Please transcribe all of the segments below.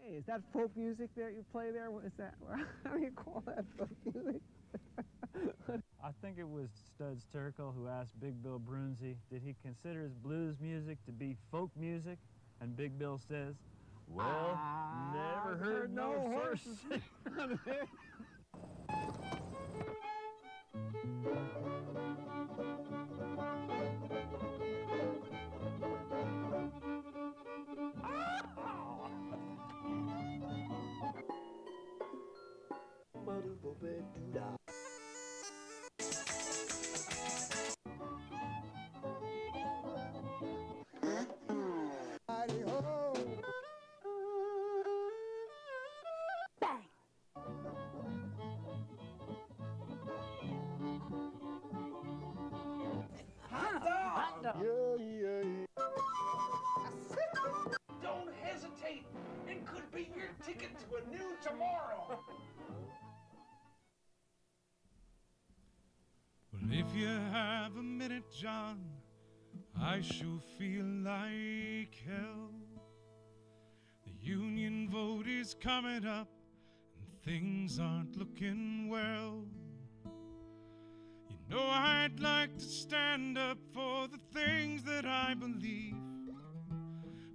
Hey, is that folk music that you play there? What is that? How do you call that folk music? I think it was Studs Terkel who asked Big Bill Brunzi, did he consider his blues music to be folk music? And Big Bill says, well, never heard no horses. Don't hesitate. It could be your ticket to a new tomorrow. Well, if you have a minute, John, I sure feel like hell. The union vote is coming up, and things aren't looking well. You know I'd like to stand up for the things that I believe,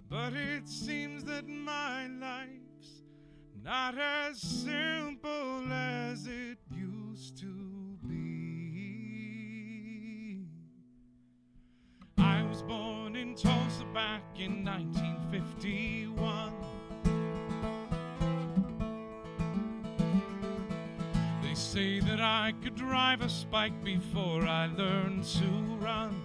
but it seems that my life's not as simple as it used to be. I was born in Tulsa back in 1951. They say that I could drive a spike before I learned to run.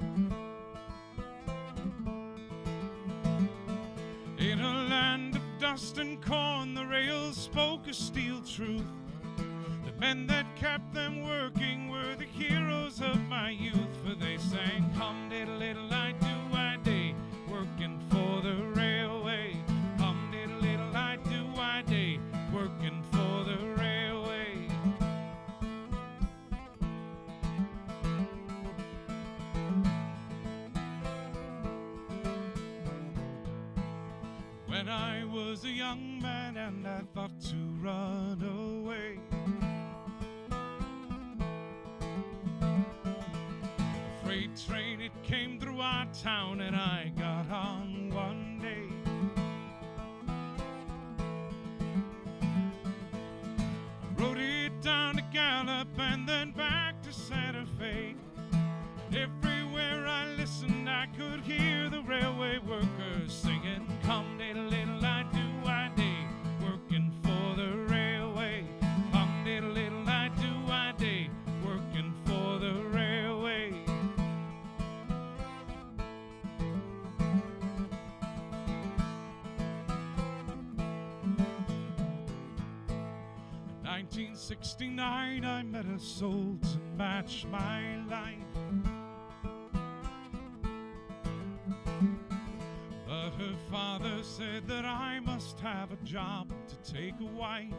In a land of dust and corn, the rails spoke a steel truth. The men that kept them working were the heroes of my youth, for they sang, come diddle-diddle-I-do-I-day, working for the railway. Come diddle-diddle-I-do-I-day, working for the railway. When I was a young man and I thought to run away, a freight train, it came through our town and I got on one day. I rode it down to Gallup and then back to Santa Fe. Everywhere I listened, I could hear the railway workers singing, come diddle-diddle-I-do-I-day, working for the railway. Come diddle-diddle-I-do-I-day, working for the railway. In 1969, I met a soul to match my life. But her father said that I must have a job to take a wife.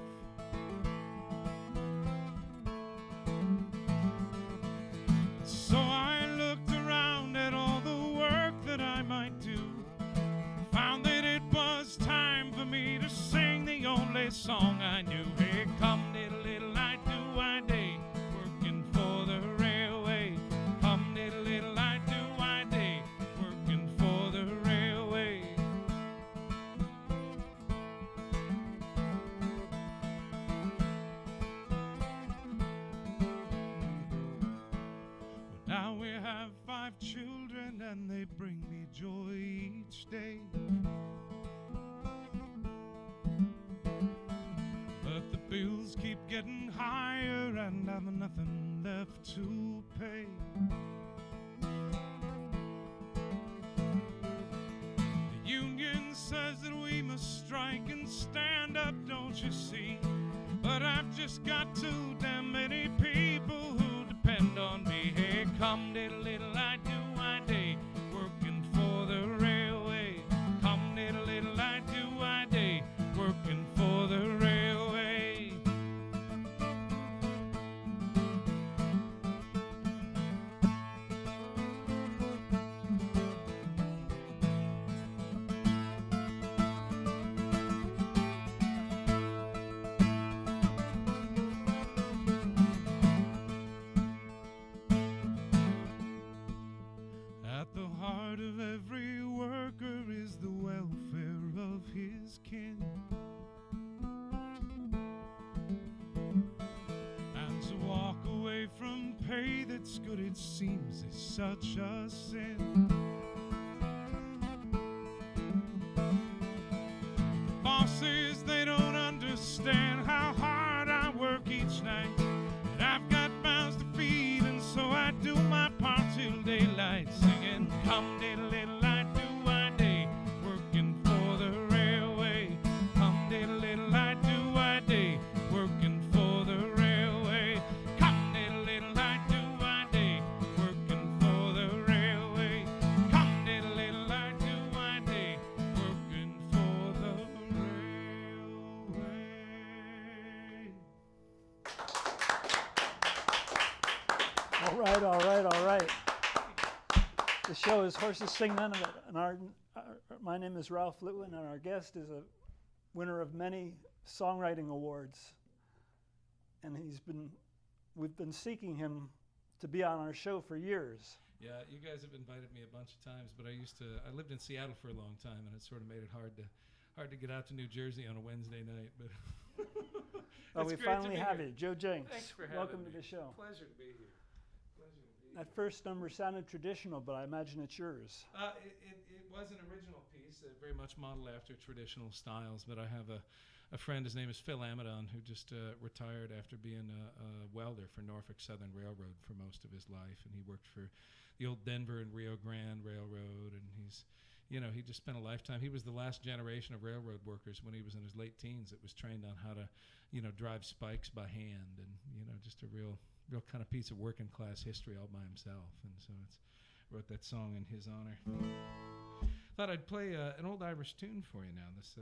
So I looked around at all the work that I might do, found that it was time for me to sing the only song I knew. Hey, come diddle-diddle-I-do-I-day, working for the railway. Come diddle-diddle-I-do-I-day, working for the railway. Well, now we have 5 children and they bring me joy each day. But the bills keep getting higher and I've nothing left to pay. The union says that we must strike and stand up, don't you see? But I've just got too damn many people who depend on me. Hey, come diddle-diddle-I-do-I-day, working for the railway. Come diddle-diddle-I-do-I-day, working for the railway. gets good, it seems, is such a sin. Bosses, they don't understand how hard I work each night. And I've got mouths to feed, and so I do my part till daylight, singing, come diddle-diddle-I do I day, working for the railway. Come diddle-diddle-I do I day, working for the railway. Come diddle-diddle-I do I day, working for the railway. Come diddle-diddle-I do I day, working for the railway. All right, all right, all right. The show is Horses Sing None of It, and my name is Ralph Litwin, and our guest is a winner of many songwriting awards. And we've been seeking him to be on our show for years. Yeah, you guys have invited me a bunch of times, but I lived in Seattle for a long time, and it sort of made it hard to get out to New Jersey on a Wednesday night. But Well, we it's great to finally be have here. you, Joe Jenks. Thanks for having Welcome me. to the show. Pleasure to be here. That first number sounded traditional, but I imagine it's yours. It was an original piece, very much modeled after traditional styles, but I have a friend, his name is Phil Amadon, who just retired after being a welder for Norfolk Southern Railroad for most of his life, and he worked for the old Denver and Rio Grande Railroad, and he just spent a lifetime. He was the last generation of railroad workers when he was in his late teens that was trained on how to, drive spikes by hand, and just a real kind of piece of working class history all by himself. And so wrote that song in his honor. Thought I'd play an old Irish tune for you now. This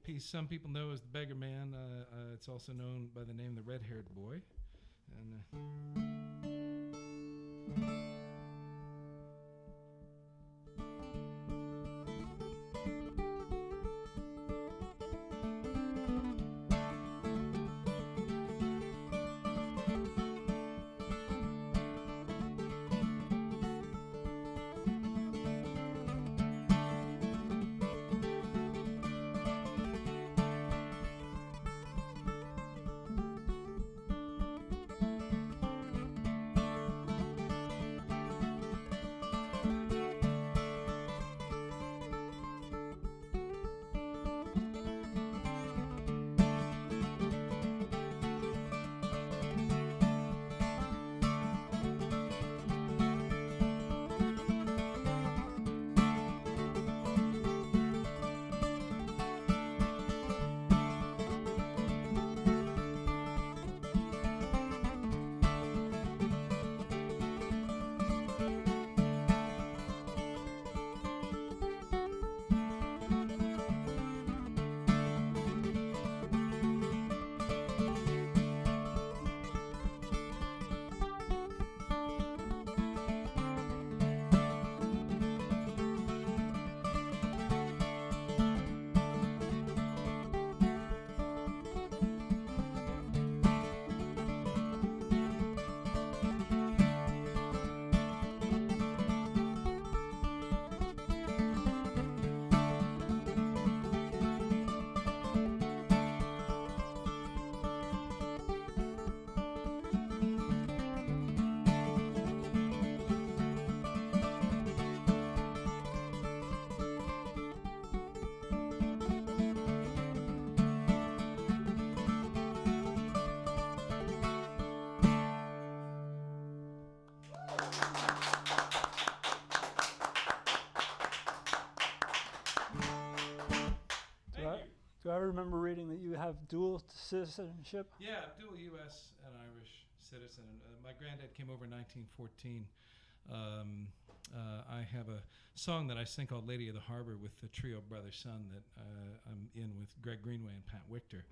piece some people know as the Beggar Man. It's also known by the name the Red-Haired Boy. And Do I remember reading that you have dual citizenship? yeah, dual U.S. and Irish citizen. My granddad came over in 1914. I have a song that I sing called Lady of the Harbor with the trio Brother Son that I'm in with Greg Greenway and Pat Wichter.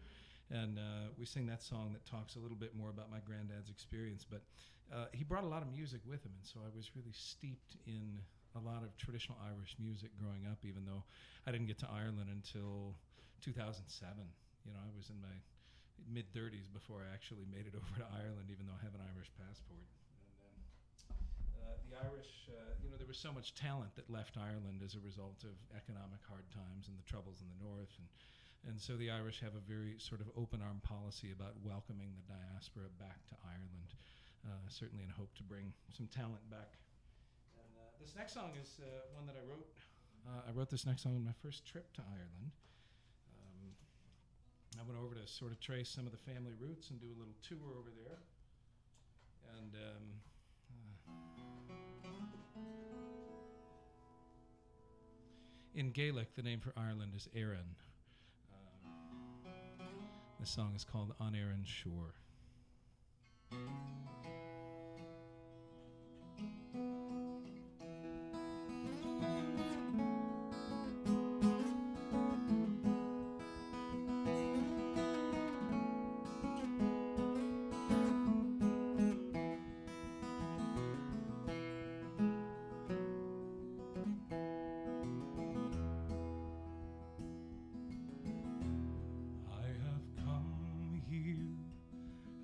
And we sing that song that talks a little bit more about my granddad's experience. But he brought a lot of music with him, and so I was really steeped in a lot of traditional Irish music growing up, even though I didn't get to Ireland until 2007. I was in my mid-30s before I actually made it over to Ireland, even though I have an Irish passport. And the Irish, there was so much talent that left Ireland as a result of economic hard times and the troubles in the north. And so the Irish have a very sort of open-arm policy about welcoming the diaspora back to Ireland. certainly in hope to bring some talent back. And this next song is one that I wrote. I wrote this next song on my first trip to Ireland. I went over to sort of trace some of the family roots and do a little tour over there. And in Gaelic, the name for Ireland is Éireann. This song is called On Éireann Shore.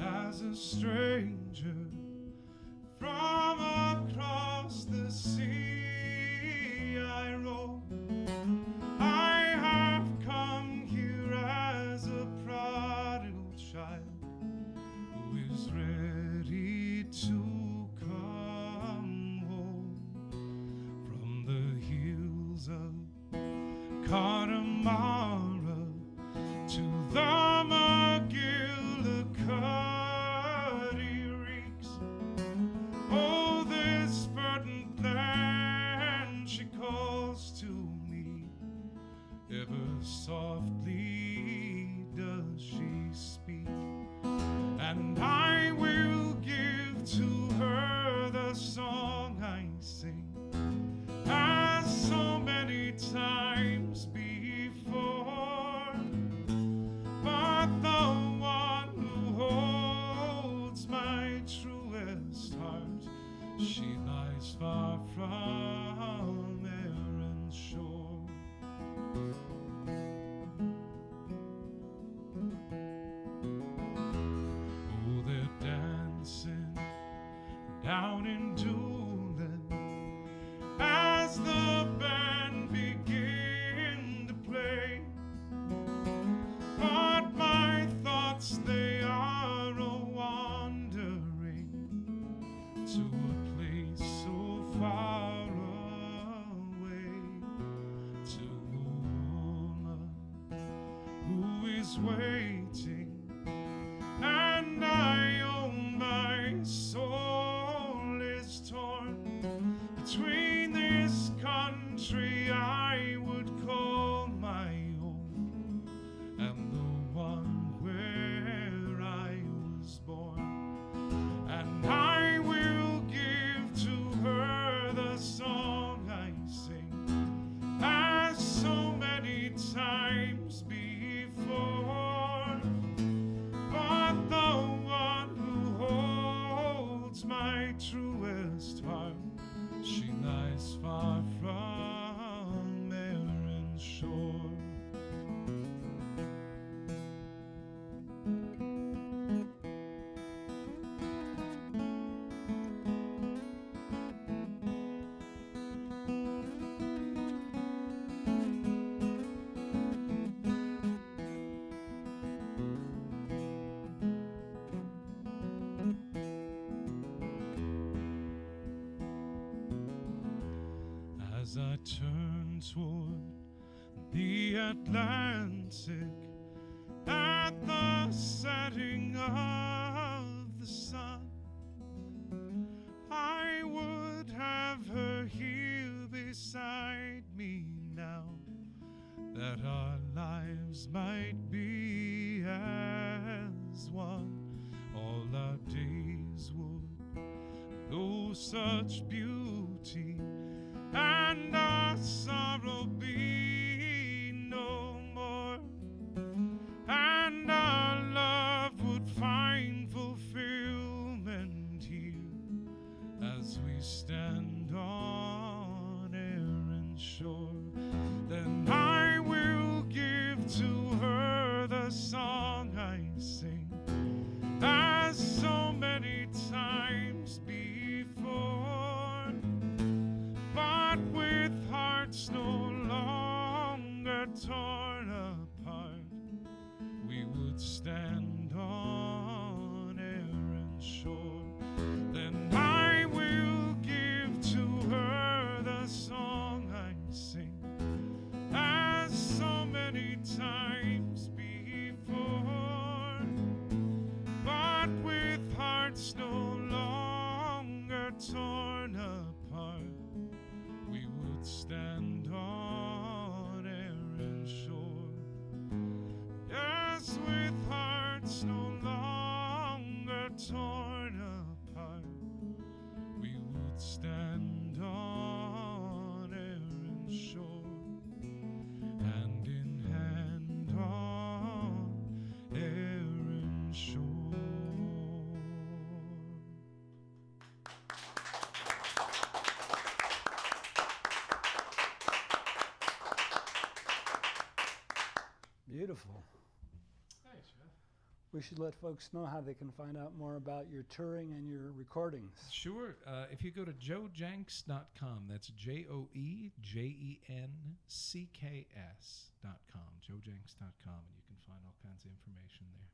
As a stranger from across the sea I roam. I have come here as a prodigal child who is ready to come home from the hills of Connemara to the softly does she speak, and I will give to her the song I sing, as so many times before. But the one who holds my truest heart, she lies far from Éireann's shore. Down in Doolin, as the band begin to play, but my thoughts they are a-wandering to a place so far away, to a woman who is waiting, and I own my soul between this country I would call my own and the one where I was born, and I will give to her the song I sing, as so many times before. But the one who holds my truest heart, she lies far from Éireann's shore. As I turn toward the Atlantic at the setting of the sun, I would have her here beside me now, that our lives might be as one. All our days would know such beauty, and our sorrow be no more, and our love would find fulfillment here as we stand on Éireann's shore. Then I will give to her the song I sing, as so many times before, but with hearts no longer torn apart, we would stand on Éireann's shore. hearts no longer torn apart, we would stand on Erin's shore, hand in hand on Erin's shore. Beautiful. Thanks, man. We should let folks know how they can find out more about your touring and your recordings. Sure. If you go to joejenks.com, that's JoeJenks.com, joejenks.com, and you can find all kinds of information there.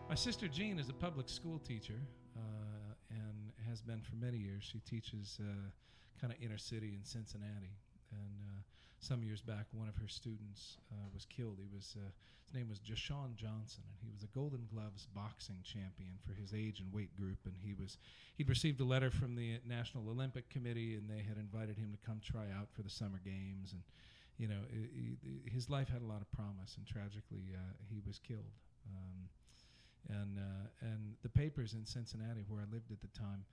My sister Jean is a public school teacher and has been for many years. She teaches kind of inner city in Cincinnati. And some years back, one of her students was killed. His name was Jashawn Johnson, and he was a Golden Gloves boxing champion for his age and weight group. And he'd received a letter from the National Olympic Committee, and they had invited him to come try out for the summer games. And you know, his life had a lot of promise, and tragically, he was killed. And the papers in Cincinnati, where I lived at the time,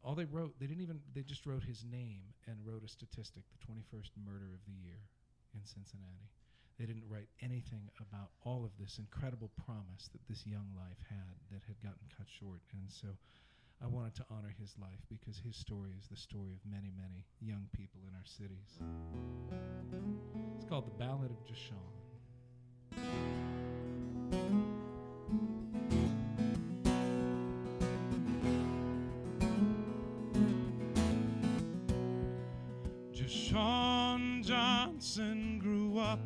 all they wrote, they just wrote his name and wrote a statistic, the 21st murder of the year in Cincinnati. They didn't write anything about all of this incredible promise that this young life that had gotten cut short. And so I wanted to honor his life because his story is the story of many, many young people in our cities. It's called The Ballad of Jashawn. Jashawn Johnson grew up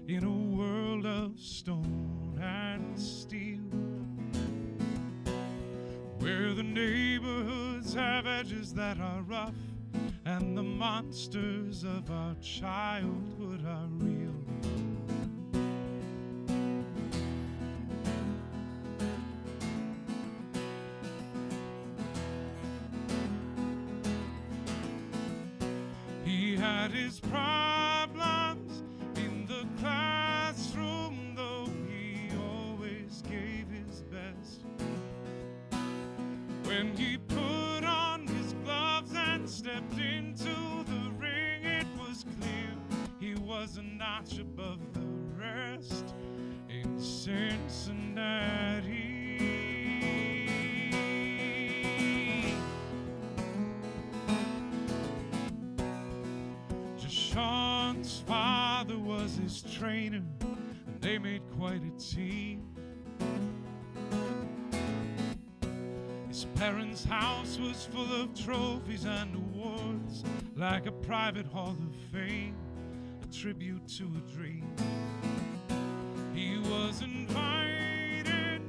in a world of stone and steel, where the neighborhoods have edges that are rough and the monsters of our childhood are real. He had his problems in the classroom, though he always gave his best. When he put on his gloves and stepped into the ring, it was clear he was a notch above the rest in Cincinnati. Jashawn's father was his trainer, and they made quite a team. His parents' house was full of trophies and awards, like a private hall of fame, a tribute to a dream. He was invited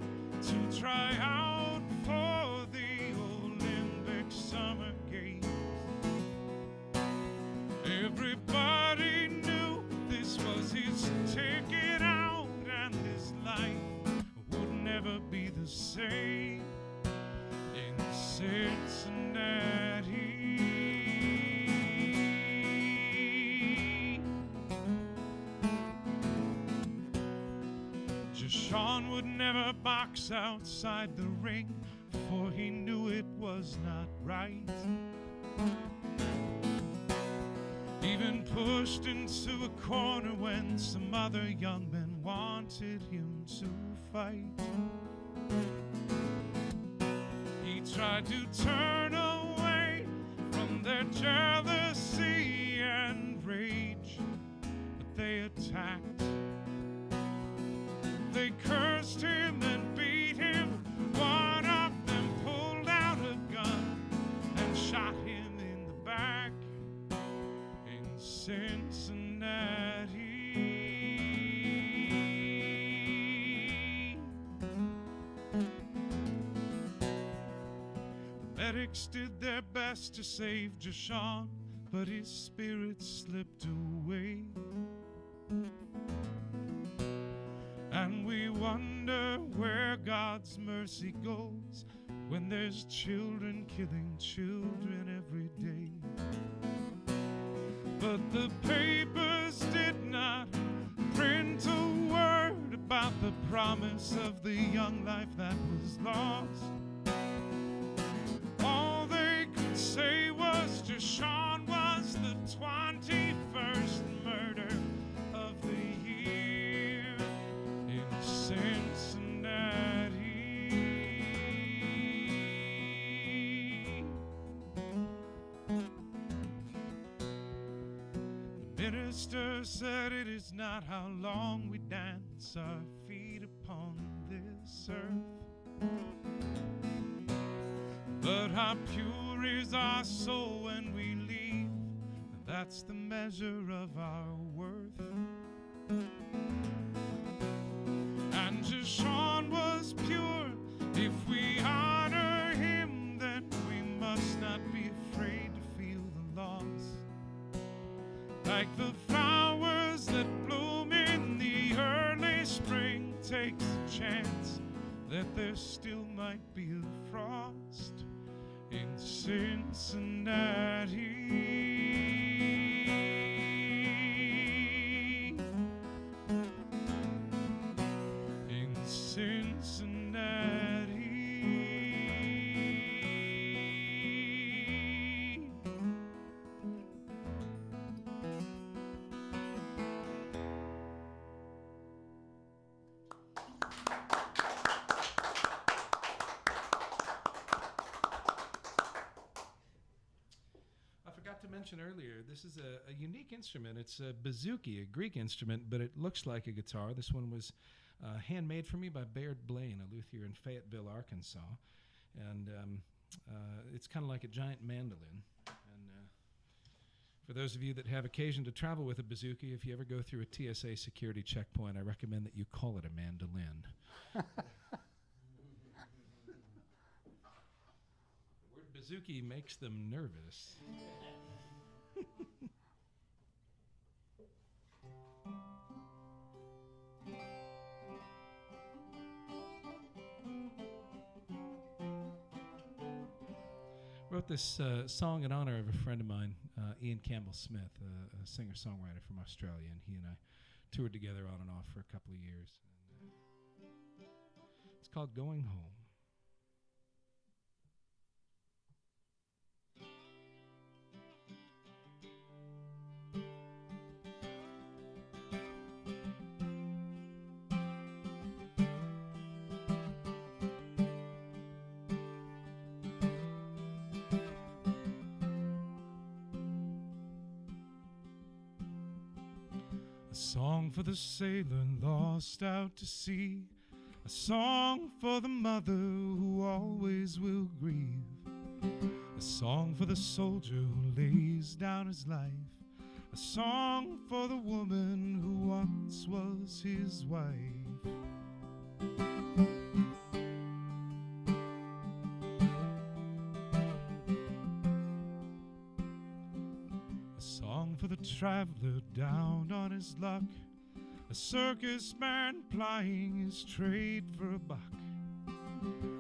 to try out for the Olympic Summer Games. Everybody knew this was his ticket out, and his life would never be the same in Cincinnati. Jashawn would never box outside the ring, for he knew it was not right. Even pushed into a corner when some other young men wanted him to fight. He tried to turn away from their jealousy and rage, but they attacked. They cursed him and beat him. One of them pulled out a gun and shot him in the back in Cincinnati. The medics did their best to save Jashawn, but his spirit slipped away. And we wonder where God's mercy goes when there's children killing children every day. But the papers did not promise of the young life that was lost. All they could say was Deshaun was the 21st murder of the year in Cincinnati. The minister said it is not how long we dance our feet upon this earth, but how pure is our soul when we leave. That's the measure of our worth. And Deshaun was pure. If we honor him, then we must not be afraid to feel the loss. Like the flowers that bloom in the early spring takes a chance that there still might be a frost in Cincinnati. In Cincinnati. I forgot to mention earlier, this is a unique instrument. It's a bouzouki, a Greek instrument, but it looks like a guitar. This one was handmade for me by Baird Blaine, a luthier in Fayetteville, Arkansas. And it's kind of like a giant mandolin. And for those of you that have occasion to travel with a bouzouki, if you ever go through a TSA security checkpoint, I recommend that you call it a mandolin. The word bouzouki makes them nervous. Wrote this song in honor of a friend of mine, Ian Campbell Smith, a singer-songwriter from Australia, and he and I toured together on and off for a couple of years. And, it's called Going Home. A song for the sailor lost out to sea, a song for the mother who always will grieve, a song for the soldier who lays down his life, a song for the woman who once was his wife. A song for the traveler down on his luck, a circus man plying his trade for a buck.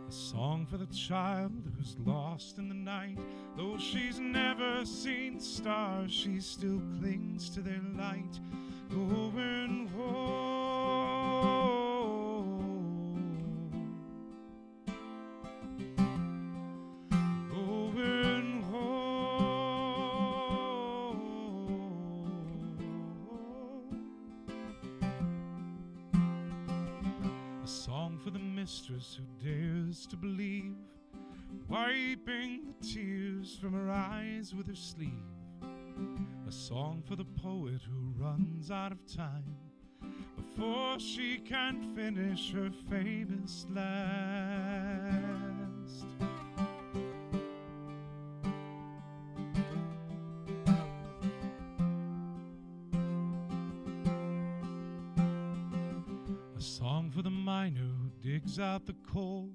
A song for the child who's lost in the night. Though she's never seen stars, she still clings to their light. Going home, going home. A song for the mistress who dares to believe, wiping the tears from her eyes with her sleeve. A song for the poet who runs out of time before she can finish her famous last. A song for the miner who digs out the coal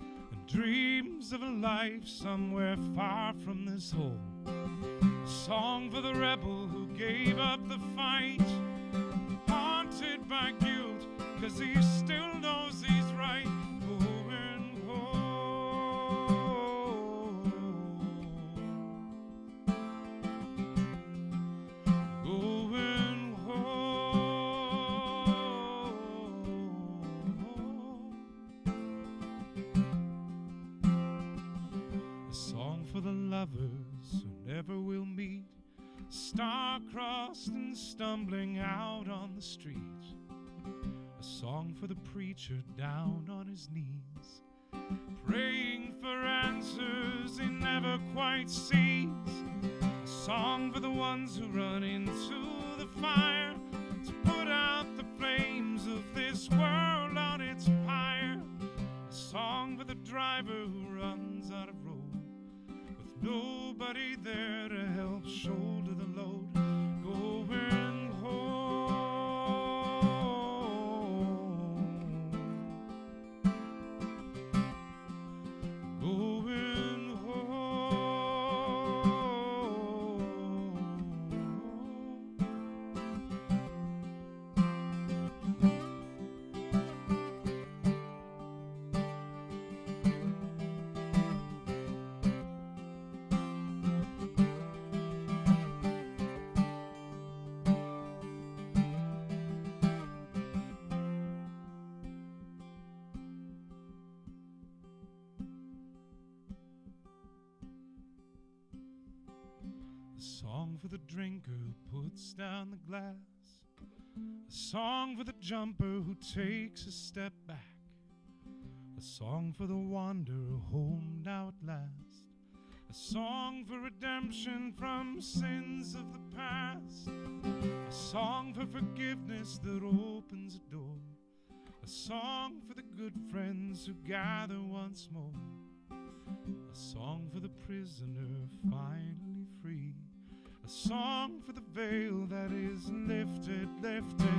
and dreams of a life somewhere far from this hole. A song for the rebel who gave up the fight, haunted by guilt, 'cause he still knows he's right. Going home, going home. lost and stumbling out on the street. A song for the preacher down on his knees, praying for answers he never quite sees. A song for the ones who run into the fire to put out the flames of this world on its pyre. A song for the driver who runs out of road with nobody there to help shoulder the load. Going home, going home. A song for the drinker who puts down the glass. A song for the jumper who takes a step back. A song for the wanderer home now at last. A song for redemption from sins of the past. A song for forgiveness that opens a door. A song for the good friends who gather once more. A song for the prisoner finally free. A song for the veil that is lifted, lifted.